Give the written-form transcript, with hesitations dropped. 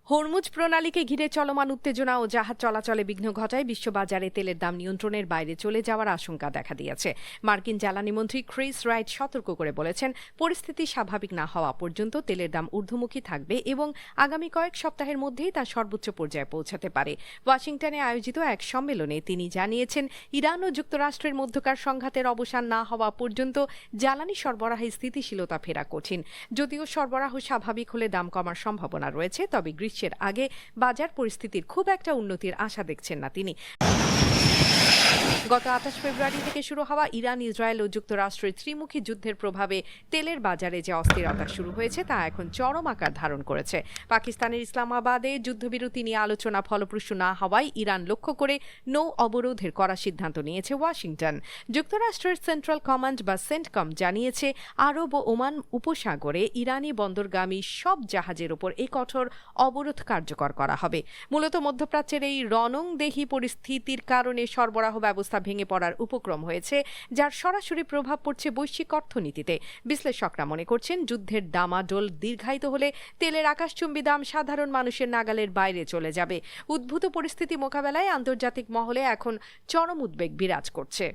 Hormuz প্রণালীকে ঘিরে চলমান উত্তেজনা ও জাহাজ চলাচলে বিঘ্ন ঘটায় বিশ্ববাজারে তেলের দাম নিয়ন্ত্রণের বাইরে চলে যাওয়ার আশঙ্কা দেখা দিয়েছে। মার্কিন জ্বালানি মন্ত্রী ক্রিস রাইট সতর্ক করে বলেছেন, পরিস্থিতি স্বাভাবিক না হওয়া পর্যন্ত তেলের দাম ঊর্ধ্বমুখী থাকবে এবং আগামী কয়েক সপ্তাহের মধ্যেই তা সর্বোচ্চ পর্যায়ে পৌঁছাতে পারে। ওয়াশিংটনে আয়োজিত এক সম্মেলনে তিনি জানিয়েছেন, ইরান ও যুক্তরাষ্ট্রের মধ্যকার সংঘাতের অবসান না হওয়া পর্যন্ত জ্বালানি সরবরাহে স্থিতিশীলতা ফেরা কঠিন। যদিও সরবরাহ স্বাভাবিক হলে দাম কমার সম্ভাবনা রয়েছে, তবে গ্রীষ্মের আগে বাজার পরিস্থিতির খুব একটা উন্নতির আশা দেখছেন না তিনি। গত ২৮ ফেব্রুয়ারি থেকে শুরু হওয়া ইরান, ইসরায়েল ও যুক্তরাষ্ট্রের ত্রিমুখী যুদ্ধের প্রভাবে তেলের বাজারে যে অস্থিরতা শুরু হয়েছে তা এখন চরম আকার ধারণ করেছে। পাকিস্তানের ইসলামাবাদে যুদ্ধবিরতি নিয়ে আলোচনা ফলপ্রসূ না হওয়ায় ইরান লক্ষ্য করে নৌ অবরোধের করা সিদ্ধান্ত নিয়েছে ওয়াশিংটন। যুক্তরাষ্ট্রের সেন্ট্রাল কমান্ড বা সেন্টকম জানিয়েছে, আরব ও ওমান উপসাগরে ইরানি বন্দরগামী সব জাহাজের ওপর এই কঠোর অবরোধ কার্যকর করা হবে। মূলত মধ্যপ্রাচ্যের এই রণংদেহী পরিস্থিতির কারণে সরবরাহ ব্যবস্থা ভেঙে পড়ার উপক্রম হয়েছে, যার সরাসরি প্রভাব পড়ছে বৈশ্বিক অর্থনীতিতে। বিশ্লেষকরা মনে করছেন, যুদ্ধের ডামাডোল দীর্ঘায়িত হলে তেলের আকাশচুম্বী দাম সাধারণ মানুষের নাগালের বাইরে চলে যাবে। উদ্ভূত পরিস্থিতি মোকাবেলায় আন্তর্জাতিক মহলে এখন চরম উদ্বেগ বিরাজ করছে।